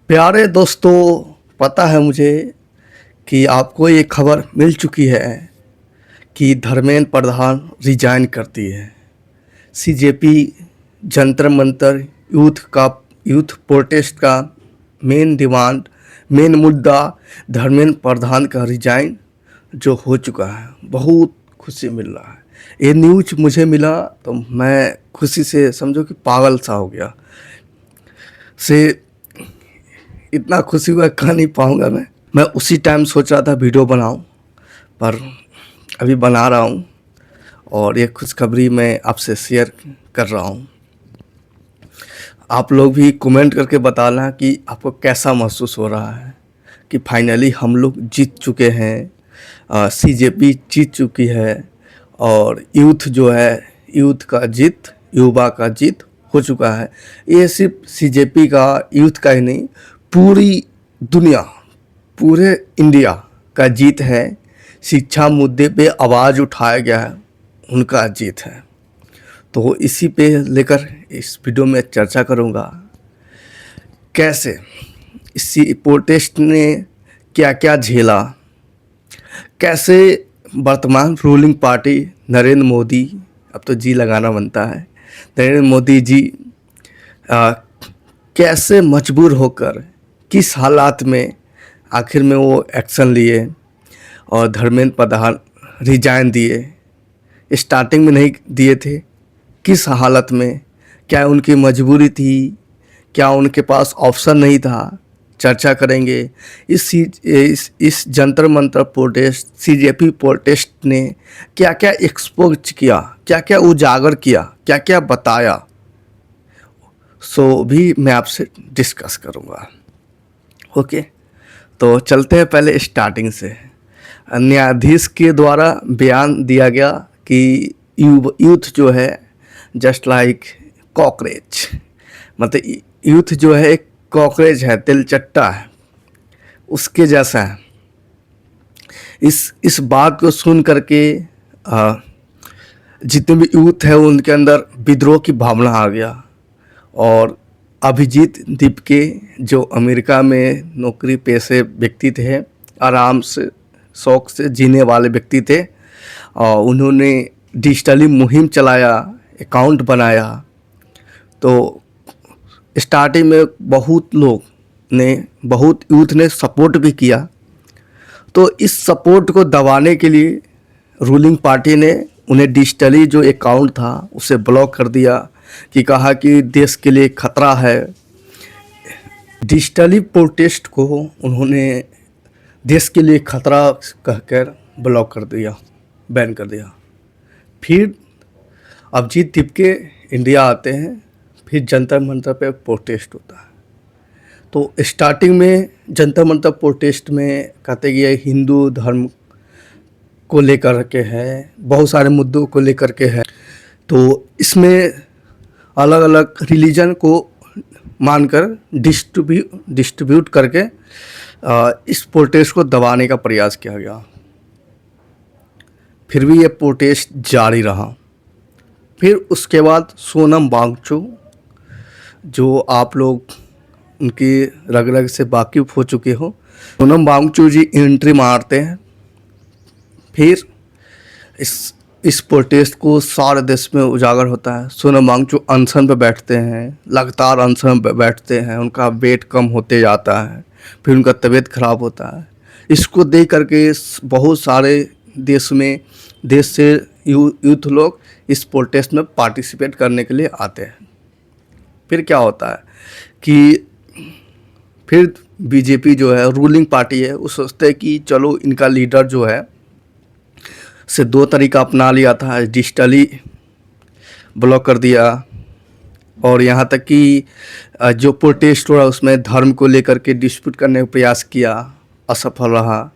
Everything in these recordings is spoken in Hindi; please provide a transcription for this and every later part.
प्यारे दोस्तों, पता है मुझे कि आपको ये खबर मिल चुकी है कि धर्मेंद्र प्रधान रिजाइन करती है। CJP Jantar Mantar youth protest का मेन मुद्दा धर्मेंद्र प्रधान का रिजाइन जो हो चुका है। बहुत खुशी मिल रहा है। ये न्यूज़ मुझे मिला तो मैं खुशी से समझो कि पागल सा हो गया। से इतना खुशी हुआ कह नहीं पाऊँगा। मैं उसी टाइम सोच रहा था वीडियो बनाऊं, पर अभी बना रहा हूं और ये खुशखबरी मैं आपसे शेयर कर रहा हूं। आप लोग भी कमेंट करके बताना कि आपको कैसा महसूस हो रहा है कि फाइनली हम लोग जीत चुके हैं। सीजेपी जीत चुकी है और यूथ जो है, युवा का जीत हो चुका है। ये सिर्फ सीजेपी का, यूथ का ही नहीं, पूरी दुनिया, पूरे इंडिया का जीत है। शिक्षा मुद्दे पे आवाज़ उठाया गया है, उनका जीत है। तो इसी पे लेकर इस वीडियो में चर्चा करूँगा। कैसे इसी प्रोटेस्ट ने क्या क्या झेला, कैसे वर्तमान रूलिंग पार्टी नरेंद्र मोदी, अब तो जी लगाना बनता है, नरेंद्र मोदी जी कैसे मजबूर होकर, किस हालात में आखिर में वो एक्शन लिए और धर्मेंद्र प्रधान रिजाइन दिए। स्टार्टिंग में नहीं दिए थे, किस हालत में, क्या उनकी मजबूरी थी, क्या उनके पास ऑप्शन नहीं था, चर्चा करेंगे। इस Jantar Mantar protest, CJP protest ने क्या क्या एक्सपोज किया, क्या क्या उजागर किया, क्या क्या बताया, सो भी मैं आपसे डिस्कस करूँगा। ओके, तो चलते हैं पहले स्टार्टिंग से। न्यायाधीश के द्वारा बयान दिया गया कि यूथ जो है जस्ट लाइक कॉकरेज, मतलब यूथ जो है एक कॉकरेज है, तिलचट्टा है, उसके जैसा है। इस बात को सुन करके जितने भी यूथ है उनके अंदर विद्रोह की भावना आ गया। और अभिजीत दीपके जो अमेरिका में नौकरी पेशे व्यक्ति थे, आराम से शौक से जीने वाले व्यक्ति थे, और उन्होंने डिजिटली मुहिम चलाया, अकाउंट बनाया। तो स्टार्टिंग में बहुत यूथ ने सपोर्ट भी किया। तो इस सपोर्ट को दबाने के लिए रूलिंग पार्टी ने उन्हें डिजिटली जो अकाउंट था उसे ब्लॉक कर दिया, कि कहा कि देश के लिए खतरा है। डिजिटली प्रोटेस्ट को उन्होंने देश के लिए खतरा कहकर ब्लॉक कर दिया, बैन कर दिया। फिर अभिजीत दीपके इंडिया आते हैं, फिर जंतर मंतर पे प्रोटेस्ट होता है। तो स्टार्टिंग में जंतर मंतर प्रोटेस्ट में कहते कि ये हिंदू धर्म को लेकर के है, बहुत सारे मुद्दों को लेकर के है। तो इसमें अलग अलग रिलीजन को मानकर डिस्ट्रीब्यूट करके इस प्रोटेस्ट को दबाने का प्रयास किया गया। फिर भी ये प्रोटेस्ट जारी रहा। फिर उसके बाद सोनम वांगचुक, जो आप लोग उनकी रग रग से वाकिफ हो चुके हो, सोनम वांगचुक जी एंट्री मारते हैं। फिर इस प्रोटेस्ट को सारे देश में उजागर होता है। सोनम वांगचुक अनशन पे बैठते हैं, लगातार अनशन पे बैठते हैं, उनका वेट कम होते जाता है, फिर उनका तबीयत खराब होता है। इसको देख करके बहुत सारे देश से यूथ लोग इस प्रोटेस्ट में पार्टिसिपेट करने के लिए आते हैं। फिर क्या होता है कि फिर बीजेपी जो है, रूलिंग पार्टी है, वो सोचते हैं कि चलो इनका लीडर जो है से दो तरीका अपना लिया था, डिजिटली ब्लॉक कर दिया, और यहाँ तक कि जो प्रोटेस्ट हो रहा उसमें धर्म को लेकर के डिस्प्यूट करने का प्रयास किया, असफल रहा।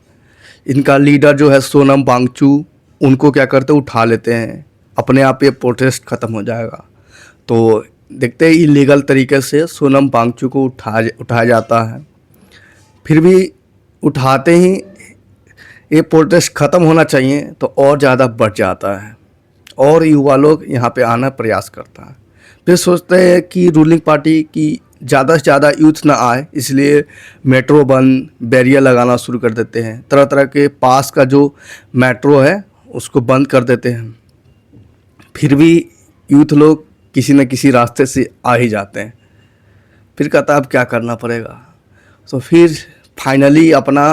इनका लीडर जो है सोनम वांगचुक, उनको क्या करते उठा लेते हैं, अपने आप ये प्रोटेस्ट ख़त्म हो जाएगा। तो देखते हैं इलीगल तरीके से सोनम वांगचुक को उठाया जाता है। फिर भी उठाते ही ये प्रोटेस्ट ख़त्म होना चाहिए तो और ज़्यादा बढ़ जाता है, और युवा लोग यहाँ पे आना प्रयास करता है। फिर सोचते हैं कि रूलिंग पार्टी की ज़्यादा से ज़्यादा यूथ ना आए, इसलिए मेट्रो बंद, बैरियर लगाना शुरू कर देते हैं। तरह तरह के पास का जो मेट्रो है उसको बंद कर देते हैं। फिर भी यूथ लोग किसी न किसी रास्ते से आ ही जाते हैं। फिर कहता अब क्या करना पड़ेगा, तो फिर फाइनली अपना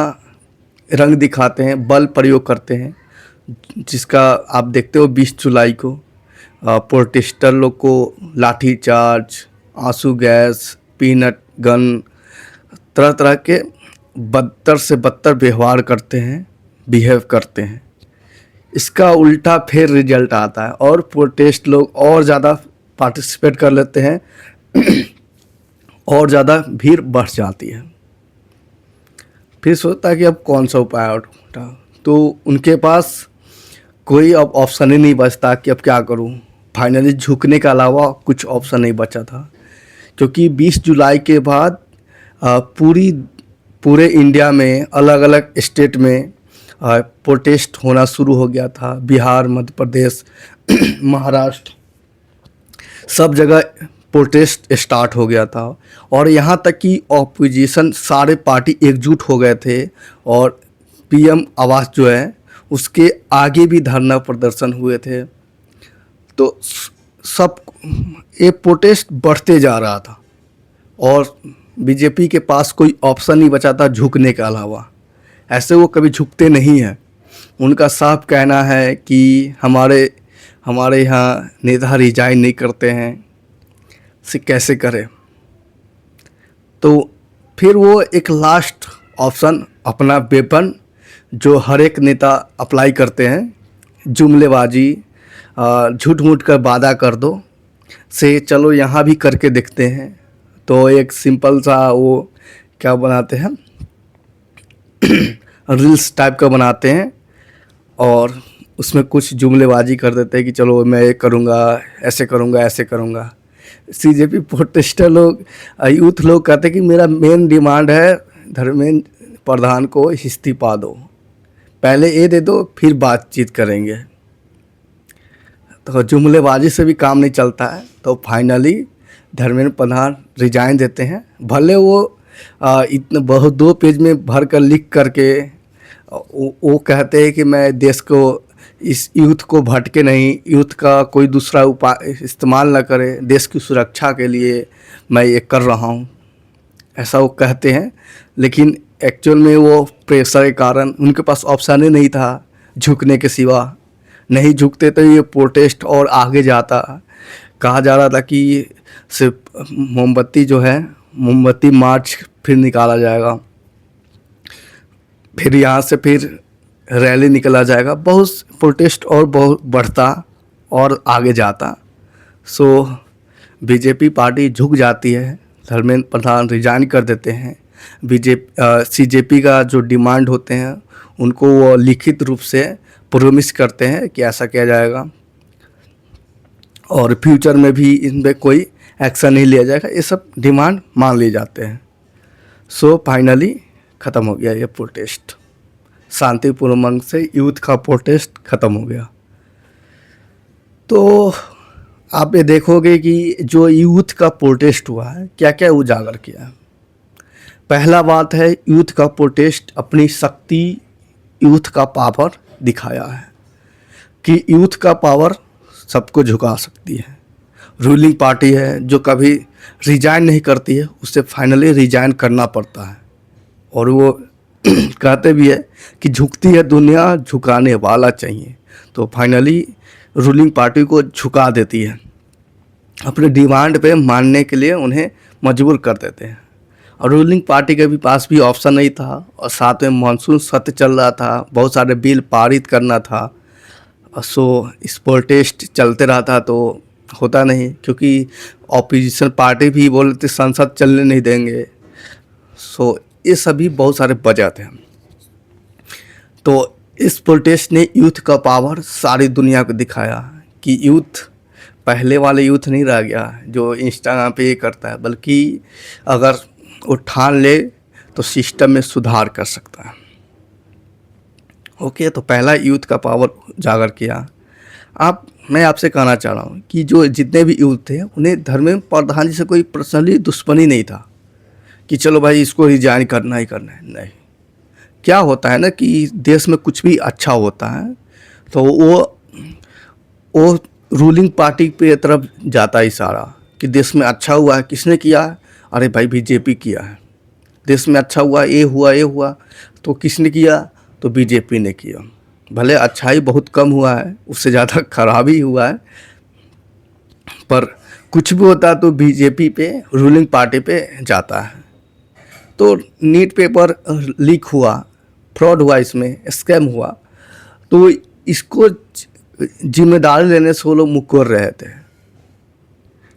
रंग दिखाते हैं, बल प्रयोग करते हैं, जिसका आप देखते हो 20 जुलाई को प्रोटेस्टर लोग को लाठीचार्ज, आंसू गैस, पीनट गन, तरह तरह के बदतर से बदतर व्यवहार करते हैं, बिहेव करते हैं। इसका उल्टा फिर रिजल्ट आता है और प्रोटेस्ट लोग और ज़्यादा पार्टिसिपेट कर लेते हैं और ज़्यादा भीड़ बढ़ जाती है। फिर सोचता है कि अब कौन सा उपाय उठा, तो उनके पास कोई अब ऑप्शन ही नहीं बचता कि अब क्या करूं। फाइनली झुकने के अलावा कुछ ऑप्शन नहीं बचा था, क्योंकि 20 जुलाई के बाद पूरे इंडिया में अलग अलग स्टेट में प्रोटेस्ट होना शुरू हो गया था। बिहार, मध्य प्रदेश, महाराष्ट्र, सब जगह प्रोटेस्ट स्टार्ट हो गया था। और यहाँ तक कि ऑपोजिशन सारे पार्टी एकजुट हो गए थे और पीएम आवास जो है उसके आगे भी धरना प्रदर्शन हुए थे। तो सब ये प्रोटेस्ट बढ़ते जा रहा था और बीजेपी के पास कोई ऑप्शन नहीं बचा था झुकने के अलावा। ऐसे वो कभी झुकते नहीं हैं। उनका साफ कहना है कि हमारे यहाँ नेता रिजाइन नहीं करते हैं, से कैसे करें। तो फिर वो एक लास्ट ऑप्शन अपना वेपन जो हर एक नेता अप्लाई करते हैं, जुमलेबाजी, झूठ मूठ कर वादा कर दो, से चलो यहाँ भी करके देखते हैं। तो एक सिंपल सा वो क्या बनाते हैं रील्स टाइप का बनाते हैं और उसमें कुछ जुमलेबाजी कर देते हैं कि चलो मैं ये करूँगा, ऐसे करूँगा, ऐसे करूँगा। सीजेपी प्रोटेस्टर लोग, यूथ लोग कहते हैं कि मेरा मेन डिमांड है धर्मेंद्र प्रधान को इस्तीफा दो, पहले ये दे दो फिर बातचीत करेंगे। तो जुमलेबाजी से भी काम नहीं चलता है। तो फाइनली धर्मेंद्र प्रधान रिजाइन देते हैं। भले वो इतने बहुत 2 पेज में भर कर लिख करके वो कहते हैं कि मैं देश को, इस यूथ को भटके नहीं, यूथ का कोई दूसरा उपाय इस्तेमाल ना करे, देश की सुरक्षा के लिए मैं ये कर रहा हूँ, ऐसा वो कहते हैं। लेकिन एक्चुअल में वो प्रेशर के कारण उनके पास ऑप्शन ही नहीं था झुकने के सिवा। नहीं झुकते तो ये प्रोटेस्ट और आगे जाता। कहा जा रहा था कि सिर्फ मोमबत्ती मार्च फिर निकाला जाएगा, फिर यहाँ से फिर रैली निकला जाएगा, बहुत प्रोटेस्ट और बहुत बढ़ता और आगे जाता। सो बीजेपी पार्टी झुक जाती है, धर्मेंद्र प्रधान रिजाइन कर देते हैं। सीजेपी का जो डिमांड होते हैं उनको वो लिखित रूप से प्रोमिस करते हैं कि ऐसा किया जाएगा और फ्यूचर में भी इन पर कोई एक्शन नहीं लिया जाएगा। ये सब डिमांड मान लिए जाते हैं। सो फाइनली ख़त्म हो गया ये प्रोटेस्ट, शांतिपूर्ण मंग से यूथ का प्रोटेस्ट ख़त्म हो गया। तो आप ये देखोगे कि जो यूथ का प्रोटेस्ट हुआ है क्या क्या उजागर किया है। पहला बात है, यूथ का प्रोटेस्ट अपनी शक्ति, यूथ का पावर दिखाया है कि यूथ का पावर सबको झुका सकती है। रूलिंग पार्टी है जो कभी रिजाइन नहीं करती है, उसे फाइनली रिजाइन करना पड़ता है और वो कहते भी है कि झुकती है दुनिया, झुकाने वाला चाहिए। तो फाइनली रूलिंग पार्टी को झुका देती है, अपने डिमांड पे मानने के लिए उन्हें मजबूर कर देते हैं। और रूलिंग पार्टी के भी पास भी ऑप्शन नहीं था और साथ में मानसून सत्र चल रहा था, बहुत सारे बिल पारित करना था। सो इस प्रोटेस्ट चलते रहा था तो होता नहीं, क्योंकि ऑपोजिशन पार्टी भी बोलते संसद चलने नहीं देंगे। सो ये सभी बहुत सारे वजह थे। तो इस प्रोटेस्ट ने यूथ का पावर सारी दुनिया को दिखाया कि यूथ पहले वाले यूथ नहीं रह गया जो इंस्टाग्राम पे ये करता है, बल्कि अगर वो ठान ले तो सिस्टम में सुधार कर सकता है। ओके, तो पहला यूथ का पावर उजागर किया। मैं आपसे कहना चाह रहा हूँ कि जो जितने भी यूथ थे उन्हें धर्मेंद्र प्रधान जी से कोई पर्सनली दुश्मनी नहीं था कि चलो भाई इसको रिजाइन करना ही करना है, नहीं। क्या होता है ना कि देश में कुछ भी अच्छा होता है तो वो रूलिंग पार्टी पे तरफ जाता है इशारा कि देश में अच्छा हुआ है, किसने किया है? अरे भाई बीजेपी किया है। देश में अच्छा हुआ, ये हुआ तो किसने किया? तो बीजेपी ने किया। भले अच्छाई बहुत कम हुआ है, उससे ज़्यादा खराब ही हुआ है, पर कुछ भी होता है तो बीजेपी पे, रूलिंग पार्टी पे जाता है। तो नीट पेपर लीक हुआ, फ्रॉड हुआ, इसमें स्कैम हुआ, तो इसको जिम्मेदारी लेने से वो लोग मुकर रहे थे।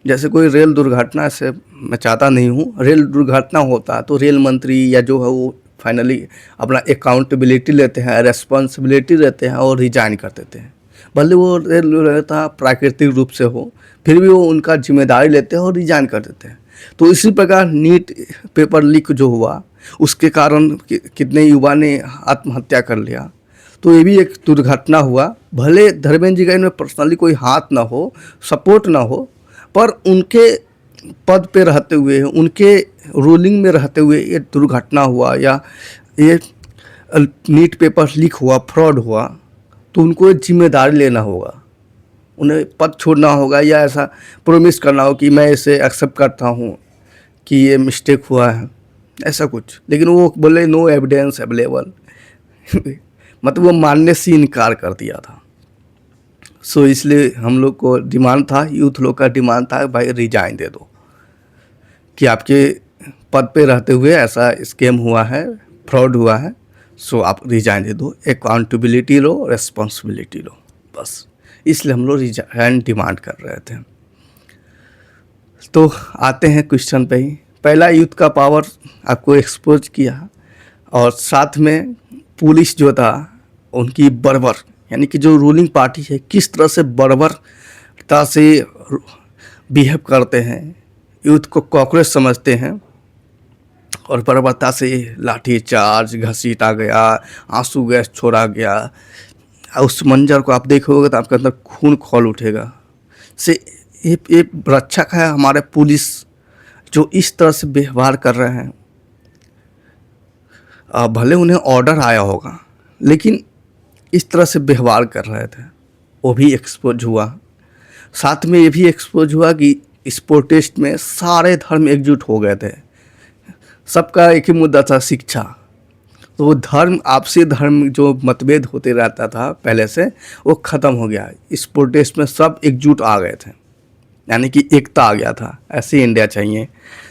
जैसे कोई रेल दुर्घटना से, मैं चाहता नहीं हूँ, रेल दुर्घटना होता तो रेल मंत्री या जो है वो फाइनली अपना अकाउंटेबिलिटी लेते हैं, रेस्पॉन्सिबिलिटी लेते हैं और रिजाइन कर देते हैं। भले वो रेल दुर्घटना प्राकृतिक रूप से हो, फिर भी वो उनका जिम्मेदारी लेते हैं और रिजाइन कर देते हैं। तो इसी प्रकार नीट पेपर लीक जो हुआ उसके कारण कितने युवा ने आत्महत्या कर लिया, तो ये भी एक दुर्घटना हुआ। भले धर्मेंद्र जी का इनमें पर्सनली कोई हाथ ना हो, सपोर्ट ना हो, पर उनके पद पे रहते हुए, उनके रूलिंग में रहते हुए ये दुर्घटना हुआ या ये नीट पेपर लीक हुआ, फ्रॉड हुआ, तो उनको जिम्मेदारी लेना होगा। उन्हें पद छोड़ना होगा या ऐसा प्रोमिस करना हो कि मैं इसे एक्सेप्ट करता हूँ कि ये मिस्टेक हुआ है, ऐसा कुछ। लेकिन वो बोले नो एविडेंस अवेलेबल मतलब वो मानने से इनकार कर दिया था। सो इसलिए हम लोग को डिमांड था, यूथ लोग का डिमांड था भाई रिजाइन दे दो, कि आपके पद पे रहते हुए ऐसा स्कैम हुआ है, फ्रॉड हुआ है, सो आप रिजाइन दे दो, अकाउंटेबिलिटी लो, रेस्पॉन्सिबिलिटी लो, बस। इसलिए हम लोग रिजाइन डिमांड कर रहे थे। तो आते हैं क्वेश्चन पे ही। पहला यूथ का पावर आपको एक्सपोज किया, और साथ में पुलिस जो था उनकी बर्बर, यानी कि जो रूलिंग पार्टी है किस तरह से बर्बरता से बिहेव करते हैं, यूथ को कॉकरोच समझते हैं और बर्बरता से लाठी चार्ज, घसीटा गया, आंसू गैस छोड़ा गया। उस मंजर को आप देखोगे तो आपके अंदर खून खौल उठेगा। से एक रक्षक है हमारे पुलिस जो इस तरह से व्यवहार कर रहे हैं। भले उन्हें ऑर्डर आया होगा लेकिन इस तरह से व्यवहार कर रहे थे, वो भी एक्सपोज हुआ। साथ में ये भी एक्सपोज हुआ कि इस प्रोटेस्ट में सारे धर्म एकजुट हो गए थे। सबका एक ही मुद्दा था, शिक्षा। तो धर्म, आपसी धर्म जो मतभेद होते रहता था पहले से, वो ख़त्म हो गया। इस प्रोटेस्ट में सब एकजुट आ गए थे, यानी कि एकता आ गया था। ऐसी इंडिया चाहिए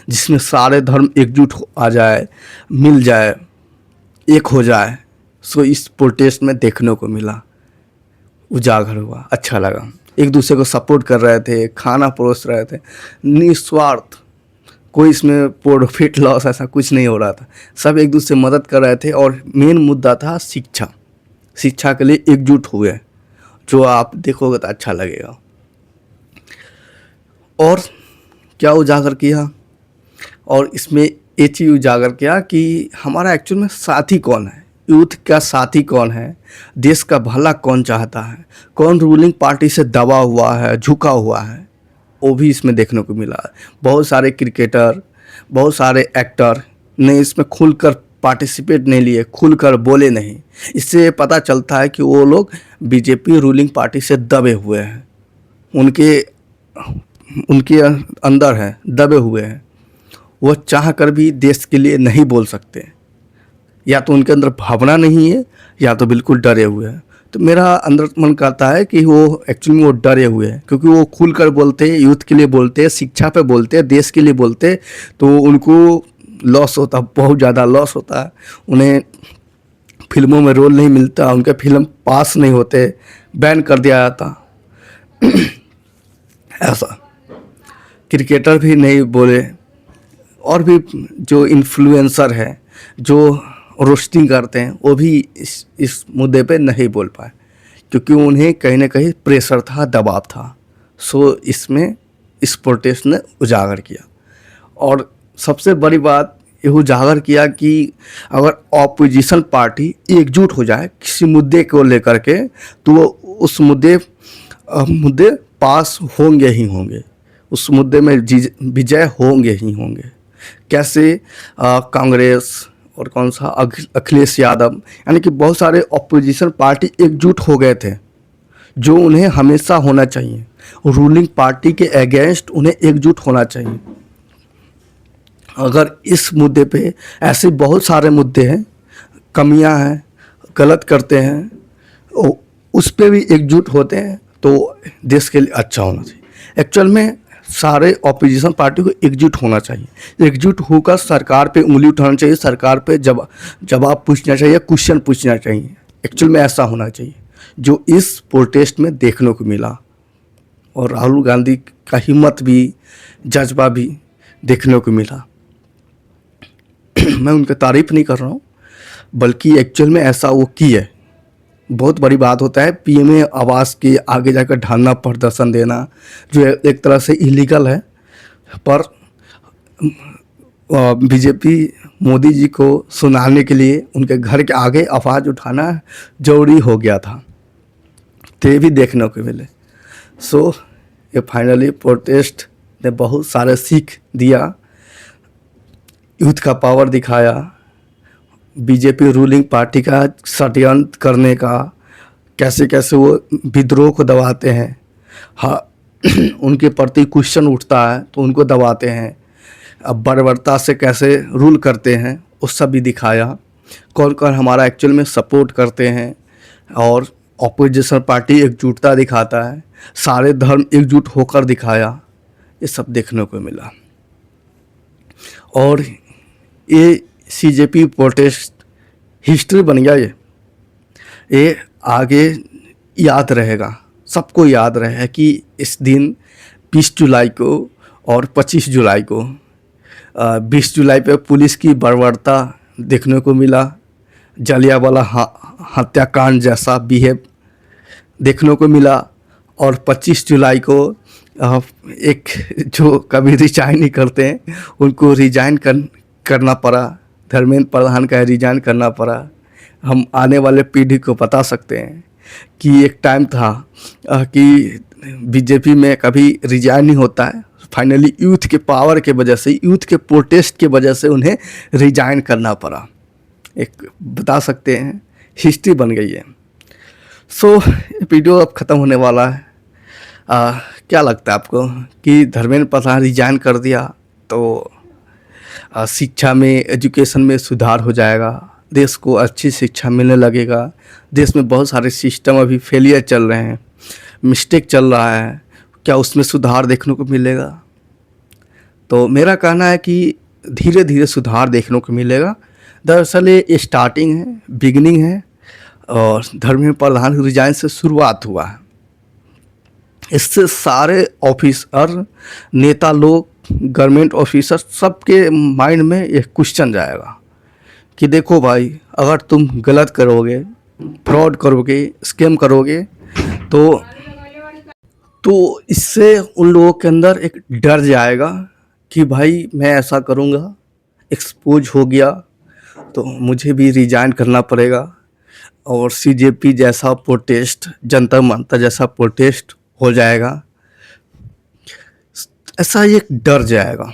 जिसमें सारे धर्म एकजुट आ जाए, मिल जाए, एक हो जाए। सो इस प्रोटेस्ट में देखने को मिला, उजागर हुआ, अच्छा लगा। एक दूसरे को सपोर्ट कर रहे थे, खाना परोस रहे थे, निस्वार्थ, कोई इसमें प्रॉफिट लॉस ऐसा कुछ नहीं हो रहा था। सब एक दूसरे मदद कर रहे थे और मेन मुद्दा था शिक्षा। शिक्षा के लिए एकजुट हुए, जो आप देखोगे तो अच्छा लगेगा। और क्या उजागर किया, और इसमें ये चीज़ उजागर किया कि हमारा एक्चुअल में साथी कौन है, यूथ का साथी कौन है, देश का भला कौन चाहता है, कौन रूलिंग पार्टी से दबा हुआ है, झुका हुआ है, वो भी इसमें देखने को मिला। बहुत सारे क्रिकेटर, बहुत सारे एक्टर ने इसमें खुलकर पार्टिसिपेट नहीं लिए, खुलकर बोले नहीं। इससे पता चलता है कि वो लोग बीजेपी रूलिंग पार्टी से दबे हुए हैं, उनके अंदर है, दबे हुए हैं। वो चाह कर भी देश के लिए नहीं बोल सकते, या तो उनके अंदर भावना नहीं है या तो बिल्कुल डरे हुए हैं। तो मेरा अंदर मन करता है कि वो एक्चुअली वो डरे हुए हैं, क्योंकि वो खुलकर बोलते, यूथ के लिए बोलते, शिक्षा पे बोलते, देश के लिए बोलते, तो उनको लॉस होता, बहुत ज़्यादा लॉस होता है। उन्हें फिल्मों में रोल नहीं मिलता, उनके फिल्म पास नहीं होते, बैन कर दिया जाता ऐसा। क्रिकेटर भी नहीं बोले, और भी जो इन्फ्लुएंसर है, जो रोस्टिंग करते हैं, वो भी इस मुद्दे पे नहीं बोल पाए, क्योंकि उन्हें कहीं ना कहीं प्रेशर था, दबाव था। सो इसमें इस प्रोटेस्ट ने उजागर किया। और सबसे बड़ी बात ये उजागर किया कि अगर ऑपोजिशन पार्टी एकजुट हो जाए किसी मुद्दे को लेकर के, तो वो उस मुद्दे मुद्दे पास होंगे ही होंगे, उस मुद्दे में विजय होंगे ही होंगे। कैसे कांग्रेस और कौन सा अखिलेश यादव, यानी कि बहुत सारे ऑपोजिशन पार्टी एकजुट हो गए थे, जो उन्हें हमेशा होना चाहिए। रूलिंग पार्टी के अगेंस्ट उन्हें एकजुट होना चाहिए। अगर इस मुद्दे पे, ऐसे बहुत सारे मुद्दे हैं, कमियां हैं, गलत करते हैं, उस पे भी एकजुट होते हैं तो देश के लिए अच्छा होना चाहिए। एक्चुअल में सारे ऑपोजिशन पार्टी को एकजुट होना चाहिए। एकजुट होकर सरकार पे उंगली उठाना चाहिए, सरकार पे जवाब पूछना चाहिए, क्वेश्चन पूछना चाहिए। एक्चुअल में ऐसा होना चाहिए जो इस प्रोटेस्ट में देखने को मिला। और राहुल गांधी का हिम्मत भी, जज्बा भी देखने को मिला। मैं उनकी तारीफ नहीं कर रहा हूँ, बल्कि एक्चुअल में ऐसा वो की है। बहुत बड़ी बात होता है पीएम आवास के आगे जाकर धरना प्रदर्शन देना, जो एक तरह से इलीगल है, पर बीजेपी मोदी जी को सुनाने के लिए उनके घर के आगे आवाज़ उठाना जरूरी हो गया था। तो ये भी देखने को मिले। सो ये फाइनली प्रोटेस्ट ने बहुत सारे सीख दिया, यूथ का पावर दिखाया, बीजेपी रूलिंग पार्टी का षड्यंत्र करने का, कैसे कैसे वो विद्रोह को दबाते हैं। हाँ, उनके प्रति क्वेश्चन उठता है तो उनको दबाते हैं। अब बर्बरता से कैसे रूल करते हैं वो सब भी दिखाया। कौन कौन हमारा एक्चुअल में सपोर्ट करते हैं, और ऑपोजिशन पार्टी एकजुटता दिखाता है, सारे धर्म एकजुट होकर दिखाया। ये सब देखने को मिला। और ये सीजेपी प्रोटेस्ट हिस्ट्री बन गया। ये आगे याद रहेगा, सबको याद रहेगा कि इस दिन 20 जुलाई को और 25 जुलाई को 20 जुलाई पे पुलिस की बर्बरता देखने को मिला, जलियांवाला हत्याकांड जैसा बिहेव देखने को मिला। और 25 जुलाई को एक जो कभी रिजाइन नहीं करते हैं उनको रिजाइन करना पड़ा, धर्मेंद्र प्रधान का रिजाइन करना पड़ा। हम आने वाले पीढ़ी को बता सकते हैं कि एक टाइम था कि बीजेपी में कभी रिजाइन नहीं होता है, फाइनली यूथ के पावर के वजह से, यूथ के प्रोटेस्ट के वजह से उन्हें रिजाइन करना पड़ा। एक बता सकते हैं हिस्ट्री बन गई है। सो वीडियो अब ख़त्म होने वाला है। क्या लगता है आपको कि धर्मेंद्र प्रधान रिजाइन कर दिया तो शिक्षा में, एजुकेशन में सुधार हो जाएगा, देश को अच्छी शिक्षा मिलने लगेगा? देश में बहुत सारे सिस्टम अभी फेलियर चल रहे हैं, मिस्टेक चल रहा है, क्या उसमें सुधार देखने को मिलेगा? तो मेरा कहना है कि धीरे धीरे सुधार देखने को मिलेगा। दरअसल ये स्टार्टिंग है, बिगिनिंग है, और धर्मेंद्र प्रधान रिजाइन से शुरुआत हुआ है। इससे सारे ऑफिसर, नेता लोग, गवर्नमेंट ऑफिसर, सबके माइंड में एक क्वेश्चन जाएगा कि देखो भाई, अगर तुम गलत करोगे, फ्रॉड करोगे, स्कैम करोगे, तो इससे उन लोगों के अंदर एक डर जाएगा कि भाई मैं ऐसा करूँगा, एक्सपोज हो गया तो मुझे भी रिजाइन करना पड़ेगा, और सीजेपी जैसा प्रोटेस्ट, जनता मंतर जैसा प्रोटेस्ट हो जाएगा। ऐसा एक डर जाएगा,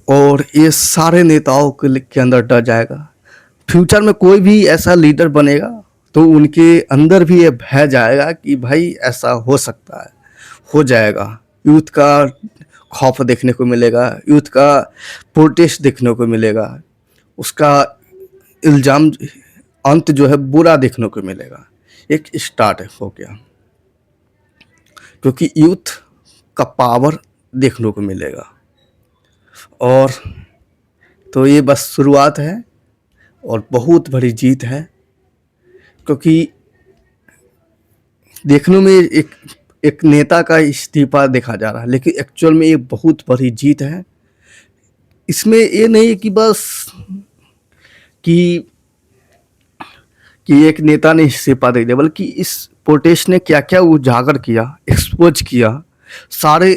और ये सारे नेताओं के अंदर डर जाएगा। फ्यूचर में कोई भी ऐसा लीडर बनेगा तो उनके अंदर भी ये भय जाएगा कि भाई ऐसा हो सकता है, हो जाएगा। यूथ का खौफ देखने को मिलेगा, यूथ का प्रोटेस्ट देखने को मिलेगा, उसका इल्ज़ाम अंत जो है बुरा देखने को मिलेगा। एक स्टार्ट हो गया, क्योंकि यूथ का पावर देखने को मिलेगा। और तो ये बस शुरुआत है और बहुत बड़ी जीत है, क्योंकि देखने में एक नेता का इस्तीफा देखा जा रहा है, लेकिन एक्चुअल में ये बहुत बड़ी जीत है। इसमें ये नहीं कि बस कि एक नेता ने इस्तीफा दे दिया, बल्कि इस प्रोटेस्ट ने क्या क्या उजागर किया, एक्सपोज किया, सारे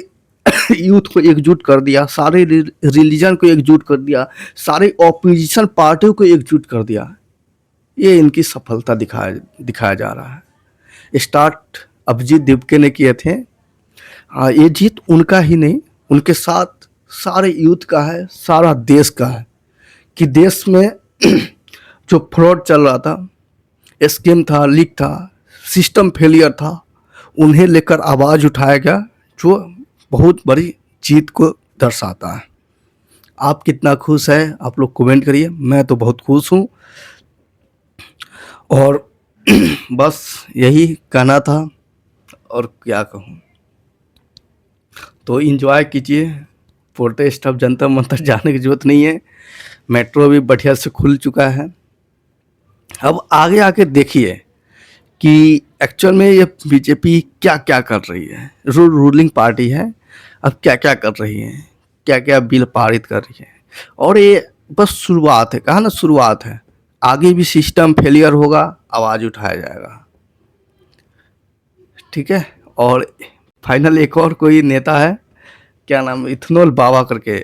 यूथ को एकजुट कर दिया, सारे रिलीजन को एकजुट कर दिया, सारे ऑपोजिशन पार्टियों को एकजुट कर दिया। ये इनकी सफलता दिखाया जा रहा है। स्टार्ट अभिजीत दिपके ने किए थे। ये जीत उनका ही नहीं, उनके साथ सारे यूथ का है, सारा देश का है कि देश में जो फ्रॉड चल रहा था, स्कीम था, लीक था, सिस्टम फेलियर था, उन्हें लेकर आवाज़ उठाया गया, जो बहुत बड़ी जीत को दर्शाता है। आप कितना खुश है आप लोग कमेंट करिए। मैं तो बहुत खुश हूँ और बस यही कहना था और क्या कहूँ। तो एंजॉय कीजिए, प्रोटेस्ट अब जनता मंतर जाने की जरूरत नहीं है, मेट्रो भी बढ़िया से खुल चुका है। अब आगे आके देखिए कि एक्चुअल में ये बीजेपी क्या क्या कर रही है, रूलिंग पार्टी है, अब क्या क्या कर रही है, क्या क्या बिल पारित कर रही है। और ये बस शुरुआत है, कहा ना शुरुआत है, आगे भी सिस्टम फेलियर होगा, आवाज़ उठाया जाएगा, ठीक है। और फाइनल एक और कोई नेता है, क्या नाम, इथेनॉल बाबा करके,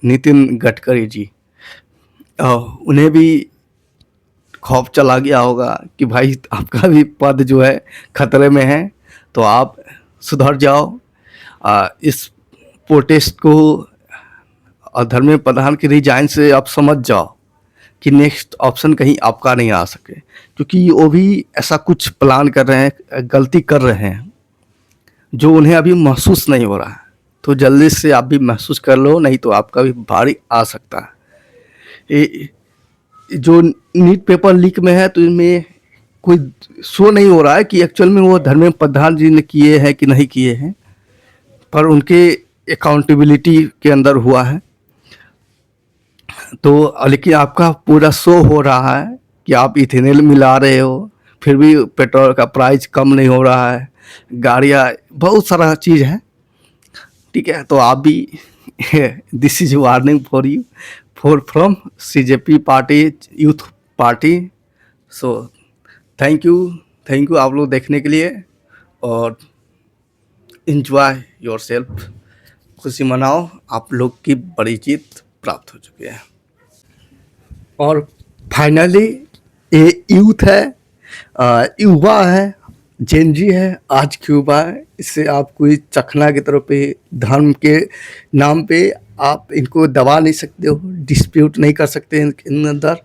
नितिन गडकरी जी, उन्हें भी खौफ चला गया होगा कि भाई आपका भी पद जो है खतरे में है, तो आप सुधर जाओ। इस प्रोटेस्ट को और धर्मेंद्र प्रधान के रिजाइन से आप समझ जाओ कि नेक्स्ट ऑप्शन कहीं आपका नहीं आ सके, क्योंकि वो भी ऐसा कुछ प्लान कर रहे हैं, गलती कर रहे हैं जो उन्हें अभी महसूस नहीं हो रहा है। तो जल्दी से आप भी महसूस कर लो, नहीं तो आपका भी भारी आ सकता है। जो नीट पेपर लीक में है, तो इनमें कोई शो नहीं हो रहा है कि एक्चुअल में वो धर्मेंद्र प्रधान जी ने किए हैं कि नहीं किए हैं, पर उनके अकाउंटेबिलिटी के अंदर हुआ है। तो लेकिन आपका पूरा शो हो रहा है कि आप इथेनॉल मिला रहे हो, फिर भी पेट्रोल का प्राइस कम नहीं हो रहा है, गाड़ियाँ, बहुत सारा चीज़ है, ठीक है। तो आप भी this is warning for you from CJP party, youth party. So thank you आप लोग देखने के लिए, और इंजॉय योर सेल्फ, खुशी मनाओ, आप लोग की बड़ी जीत प्राप्त हो चुकी है। और फाइनली ये यूथ है, युवा है, जेनजी है, आज की युवा है, इससे आप कोई चखना की तरफ पे, धर्म के नाम पे आप इनको दबा नहीं सकते हो, डिस्प्यूट नहीं कर सकते इन अंदर।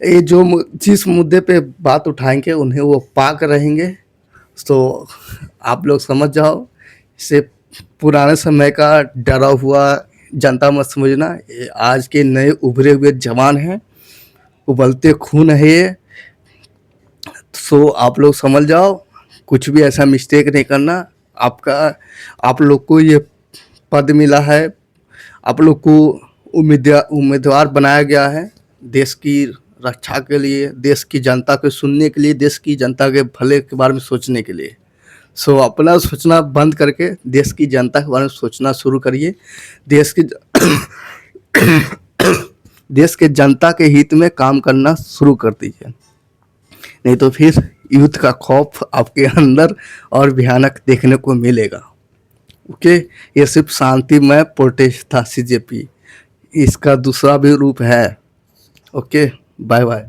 ये जो जिस मुद्दे पे बात उठाएंगे उन्हें वो पाक रहेंगे। तो आप लोग समझ जाओ, इसे पुराने समय का डरा हुआ जनता मत समझना, ये आज के नए उभरे हुए जवान हैं, उबलते खून है ये। सो आप लोग समझ जाओ, कुछ भी ऐसा मिस्टेक नहीं करना। आप लोग को ये पद मिला है, आप लोग को उम्मीदवार बनाया गया है देश की रक्षा के लिए, देश की जनता को सुनने के लिए, देश की जनता के भले के बारे में सोचने के लिए। सो अपना सोचना बंद करके देश की जनता के बारे में सोचना शुरू करिए। देश के जनता के हित में काम करना शुरू कर दीजिए, नहीं तो फिर यूथ का खौफ आपके अंदर और भयानक देखने को मिलेगा। ओके, ये सिर्फ शांतिमय प्रोटेस्ट था CJP, इसका दूसरा भी रूप है। Okay, bye bye.